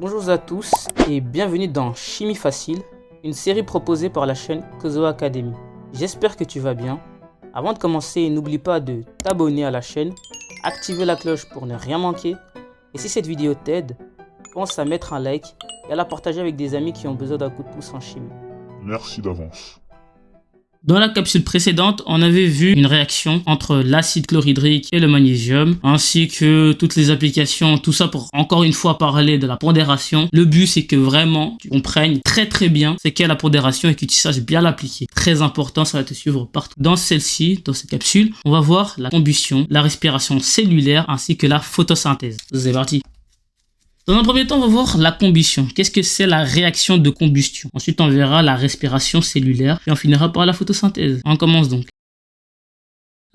Bonjour à tous et bienvenue dans Chimie Facile, une série proposée par la chaîne Kozo Academy. J'espère que tu vas bien. Avant de commencer, n'oublie pas de t'abonner à la chaîne, activer la cloche pour ne rien manquer. Et si cette vidéo t'aide, pense à mettre un like et à la partager avec des amis qui ont besoin d'un coup de pouce en chimie. Merci d'avance. Dans la capsule précédente, on avait vu une réaction entre l'acide chlorhydrique et le magnésium, ainsi que toutes les applications, tout ça pour encore une fois parler de la pondération. Le but, c'est que vraiment tu comprennes très bien c'est qu'est la pondération et que tu saches bien l'appliquer. Très important, ça va te suivre partout. Dans celle-ci, dans cette capsule, on va voir la combustion, la respiration cellulaire, ainsi que la photosynthèse. C'est parti. Dans un premier temps, on va voir la combustion. Qu'est-ce que c'est la réaction de combustion? Ensuite, on verra la respiration cellulaire et on finira par la photosynthèse. On commence donc.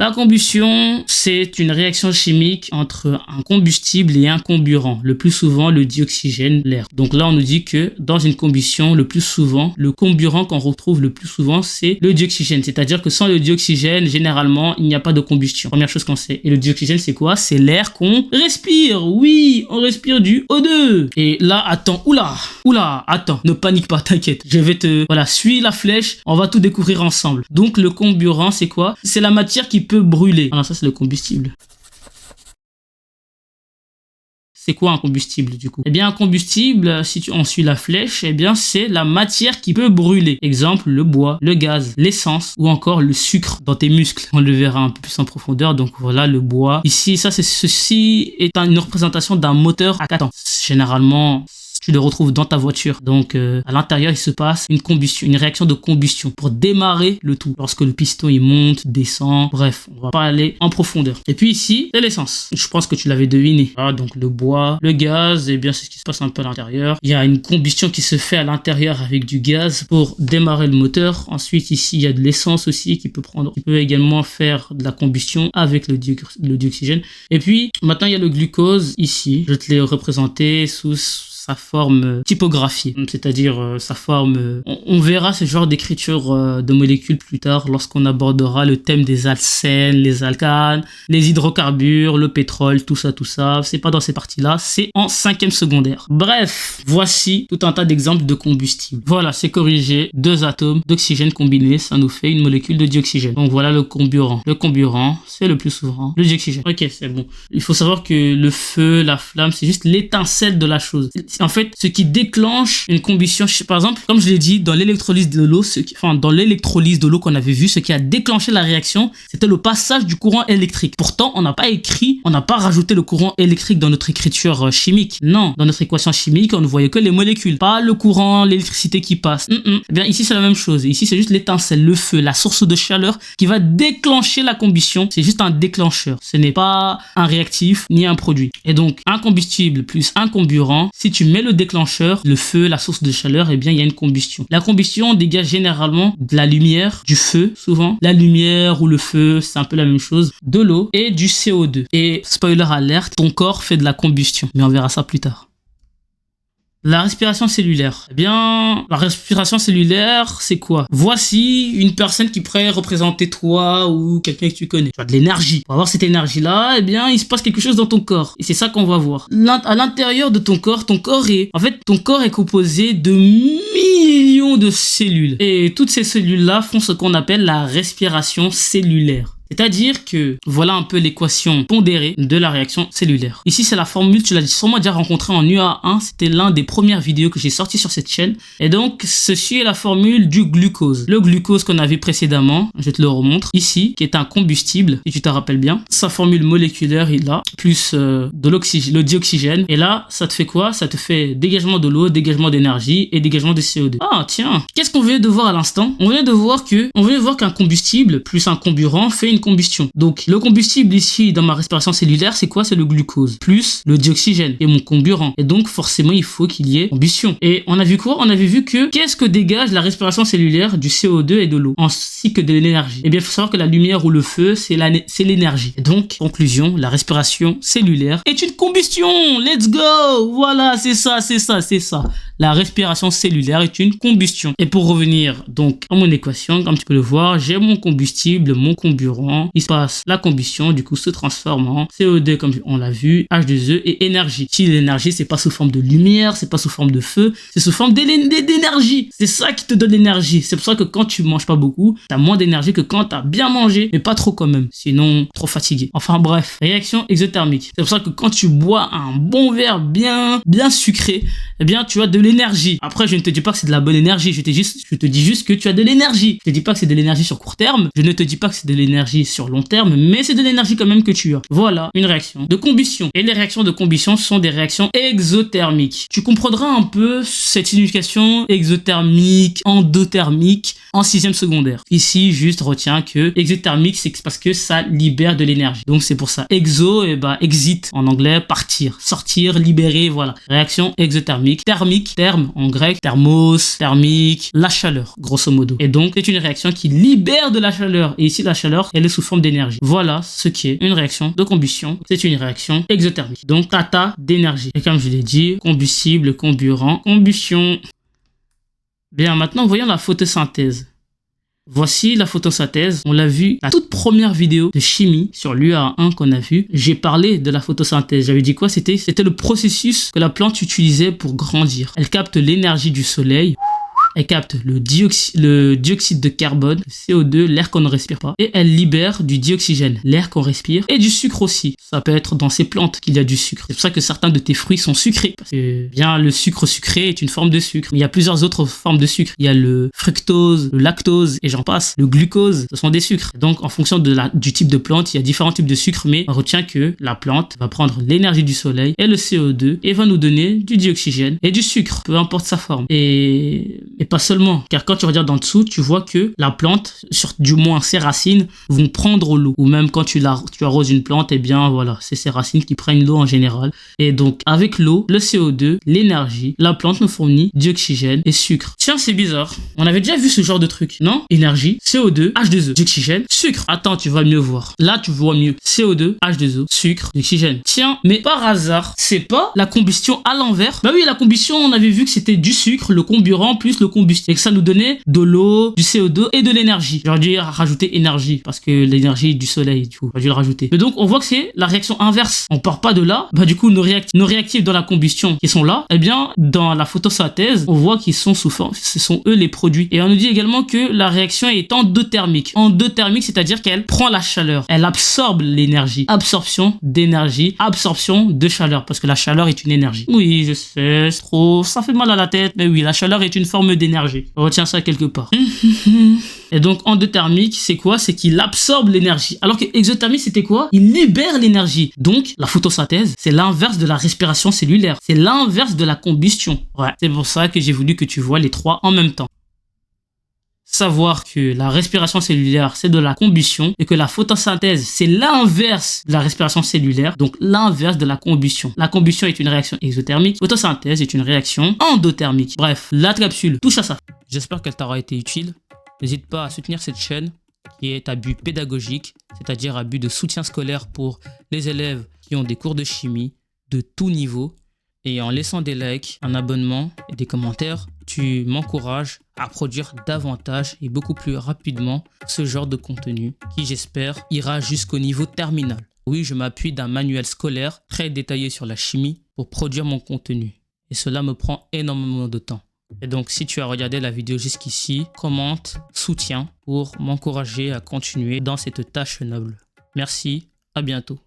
La combustion, c'est une réaction chimique entre un combustible et un comburant, le plus souvent le dioxygène, l'air. Donc là, on nous dit que dans une combustion, le plus souvent, le comburant qu'on retrouve le plus souvent, c'est le dioxygène. C'est-à-dire que sans le dioxygène, généralement, il n'y a pas de combustion. Première chose qu'on sait. Et le dioxygène, c'est quoi? C'est l'air qu'on respire. Oui, on respire du O2. Et là, attends, oula, attends, ne panique pas, t'inquiète. Je vais suis la flèche, on va tout découvrir ensemble. Donc le comburant, c'est quoi? C'est la matière qui peut brûler. Alors ça, c'est le combustible. C'est quoi un combustible du coup? Eh bien un combustible, si on suit la flèche, eh bien c'est la matière qui peut brûler. Exemple, le bois, le gaz, l'essence ou encore le sucre dans tes muscles. On le verra un peu plus en profondeur. Donc voilà le bois. Ici, ceci est une représentation d'un moteur à 4 temps. Généralement, tu le retrouves dans ta voiture. Donc à l'intérieur, il se passe une combustion, une réaction de combustion pour démarrer le tout. Lorsque le piston il monte, descend, bref, on va pas aller en profondeur. Et puis ici, c'est l'essence. Je pense que tu l'avais deviné. Voilà, donc le bois, le gaz, et bien c'est ce qui se passe un peu à l'intérieur. Il y a une combustion qui se fait à l'intérieur avec du gaz pour démarrer le moteur. Ensuite ici, il y a de l'essence aussi qui peut également faire de la combustion avec le dioxygène. Et puis maintenant, il y a le glucose ici. Je te l'ai représenté sous sa forme typographiée, c'est-à-dire sa forme... On verra ce genre d'écriture de molécules plus tard lorsqu'on abordera le thème des alcènes, les alcanes, les hydrocarbures, le pétrole, tout ça. C'est pas dans ces parties-là, c'est en 5e secondaire. Bref, voici tout un tas d'exemples de combustibles. Voilà, c'est corrigé. 2 atomes d'oxygène combinés, ça nous fait une molécule de dioxygène. Donc voilà le comburant. Le comburant, c'est le plus souvent le dioxygène. Ok, c'est bon. Il faut savoir que le feu, la flamme, c'est juste l'étincelle de la chose. En fait, ce qui déclenche une combustion, par exemple, comme je l'ai dit, dans l'électrolyse de l'eau, dans l'électrolyse de l'eau qu'on avait vu, ce qui a déclenché la réaction, c'était le passage du courant électrique. Pourtant, on n'a pas rajouté le courant électrique dans notre écriture chimique. Non, dans notre équation chimique, on ne voyait que les molécules, pas le courant, l'électricité qui passe. Eh bien, ici, c'est la même chose. Ici, c'est juste l'étincelle, le feu, la source de chaleur qui va déclencher la combustion. C'est juste un déclencheur. Ce n'est pas un réactif ni un produit. Et donc, un combustible plus un comburant, si tu mets le déclencheur, le feu, la source de chaleur, eh bien, il y a une combustion. La combustion dégage généralement de la lumière, du feu, souvent. La lumière ou le feu, c'est un peu la même chose. De l'eau et du CO2. Et spoiler alert, ton corps fait de la combustion. Mais on verra ça plus tard. La respiration cellulaire. Eh bien, la respiration cellulaire, c'est quoi? Voici une personne qui pourrait représenter toi ou quelqu'un que tu connais. Tu as de l'énergie. Pour avoir cette énergie-là, eh bien, il se passe quelque chose dans ton corps. Et c'est ça qu'on va voir. À l'intérieur de ton corps est composé de millions de cellules. Et toutes ces cellules-là font ce qu'on appelle la respiration cellulaire. C'est-à-dire que voilà un peu l'équation pondérée de la réaction cellulaire. Ici, c'est la formule, tu l'as sûrement déjà rencontrée en UA1. C'était l'un des premières vidéos que j'ai sorties sur cette chaîne. Et donc, ceci est la formule du glucose. Le glucose qu'on avait précédemment, je te le remontre ici, qui est un combustible, si tu te rappelles bien. Sa formule moléculaire est là, plus de l'oxygène, le dioxygène. Et là, ça te fait quoi? Ça te fait dégagement de l'eau, dégagement d'énergie et dégagement de CO2. Ah, tiens, qu'est-ce qu'on vient de voir à l'instant? On vient de voir qu'un combustible plus un comburant fait une combustion. Donc le combustible ici dans ma respiration cellulaire, c'est quoi? C'est le glucose plus le dioxygène et mon comburant. Et donc forcément il faut qu'il y ait combustion. Et on a vu quoi? On avait vu que qu'est-ce que dégage la respiration cellulaire? Du CO2 et de l'eau, ainsi que de l'énergie. Et bien il faut savoir que la lumière ou le feu, c'est l'énergie. Et donc conclusion, la respiration cellulaire est une combustion. Let's go. Voilà, c'est ça. la respiration cellulaire est une combustion. Et pour revenir donc à mon équation, comme tu peux le voir, j'ai mon combustible, mon comburant. Il se passe la combustion, du coup se transforme en CO2 comme on l'a vu, H2E et énergie. Si l'énergie, c'est pas sous forme de lumière, c'est pas sous forme de feu, c'est sous forme d'énergie. C'est ça qui te donne l'énergie. C'est pour ça que quand tu manges pas beaucoup, t'as moins d'énergie que quand t'as bien mangé, mais pas trop quand même. Sinon, trop fatigué. Enfin bref, réaction exothermique. C'est pour ça que quand tu bois un bon verre bien sucré, eh bien tu as de l'énergie. Après, je ne te dis pas que c'est de la bonne énergie. Je te dis juste que tu as de l'énergie. Je te dis pas que c'est de l'énergie sur court terme. Je ne te dis pas que c'est de l'énergie sur long terme, mais c'est de l'énergie quand même que tu as. Voilà, une réaction de combustion. Et les réactions de combustion sont des réactions exothermiques. Tu comprendras un peu cette signification exothermique, endothermique en 6e secondaire. Ici, juste retiens que exothermique, c'est parce que ça libère de l'énergie. Donc c'est pour ça. Exo, exit en anglais, partir, sortir, libérer, voilà. Réaction exothermique. Thermique, terme en grec, thermos, thermique, la chaleur, grosso modo. Et donc, c'est une réaction qui libère de la chaleur. Et ici, la chaleur, elle est sous forme d'énergie. Voilà ce qui est une réaction de combustion. C'est une réaction exothermique. Donc, tata d'énergie. Et comme je l'ai dit, combustible, comburant, combustion. Bien, maintenant, voyons la photosynthèse. Voici la photosynthèse. On l'a vu, la toute première vidéo de chimie sur l'UA1 qu'on a vu. J'ai parlé de la photosynthèse. J'avais dit quoi? C'était le processus que la plante utilisait pour grandir. Elle capte l'énergie du soleil. Elle capte le dioxyde de carbone, le CO2, l'air qu'on ne respire pas. Et elle libère du dioxygène, l'air qu'on respire. Et du sucre aussi. Ça peut être dans ces plantes qu'il y a du sucre. C'est pour ça que certains de tes fruits sont sucrés. Parce que bien, le sucre sucré est une forme de sucre. Mais il y a plusieurs autres formes de sucre. Il y a le fructose, le lactose et j'en passe. Le glucose, ce sont des sucres. Donc en fonction du type de plante, il y a différents types de sucres. Mais on retient que la plante va prendre l'énergie du soleil et le CO2 et va nous donner du dioxygène et du sucre. Peu importe sa forme. Et pas seulement, car quand tu regardes en dessous, tu vois que la plante, du moins ses racines, vont prendre l'eau. Ou même quand tu arroses une plante, eh bien voilà, c'est ses racines qui prennent l'eau en général. Et donc avec l'eau, le CO2, l'énergie, la plante nous fournit dioxygène et sucre. Tiens, c'est bizarre. On avait déjà vu ce genre de truc, non? Énergie, CO2, H2O, dioxygène, sucre. Attends, tu vas mieux voir. Là, tu vois mieux. CO2, H2O, sucre, dioxygène. Tiens, mais par hasard, c'est pas la combustion à l'envers? Bah oui, la combustion, on avait vu que c'était du sucre, le comburant plus le combustible. Et que ça nous donnait de l'eau, du CO2 et de l'énergie. J'aurais dû rajouter énergie parce que l'énergie du soleil, du coup, j'aurais dû le rajouter. Mais donc, on voit que c'est la réaction inverse. On part pas de là. Bah, du coup, nos réactifs dans la combustion qui sont là, eh bien, dans la photosynthèse, on voit qu'ils sont sous forme, ce sont eux les produits. Et on nous dit également que la réaction est endothermique. Endothermique, c'est-à-dire qu'elle prend la chaleur. Elle absorbe l'énergie. Absorption d'énergie, absorption de chaleur. Parce que la chaleur est une énergie. Oui, je sais, c'est trop, ça fait mal à la tête. Mais oui, la chaleur est une forme d'énergie. Retiens ça quelque part. Et donc endothermique, c'est quoi? C'est qu'il absorbe l'énergie. Alors que exothermique, c'était quoi? Il libère l'énergie. Donc la photosynthèse, c'est l'inverse de la respiration cellulaire. C'est l'inverse de la combustion. Ouais. C'est pour ça que j'ai voulu que tu vois les trois en même temps. Savoir que la respiration cellulaire, c'est de la combustion et que la photosynthèse, c'est l'inverse de la respiration cellulaire, donc l'inverse de la combustion. La combustion est une réaction exothermique, photosynthèse est une réaction endothermique. Bref, la capsule touche à ça. J'espère qu'elle t'aura été utile. N'hésite pas à soutenir cette chaîne qui est à but pédagogique, c'est-à-dire à but de soutien scolaire pour les élèves qui ont des cours de chimie de tout niveau. Et en laissant des likes, un abonnement et des commentaires, tu m'encourages à produire davantage et beaucoup plus rapidement ce genre de contenu qui, j'espère, ira jusqu'au niveau terminal. Oui, je m'appuie d'un manuel scolaire très détaillé sur la chimie pour produire mon contenu. Et cela me prend énormément de temps. Et donc, si tu as regardé la vidéo jusqu'ici, commente, soutiens pour m'encourager à continuer dans cette tâche noble. Merci, à bientôt.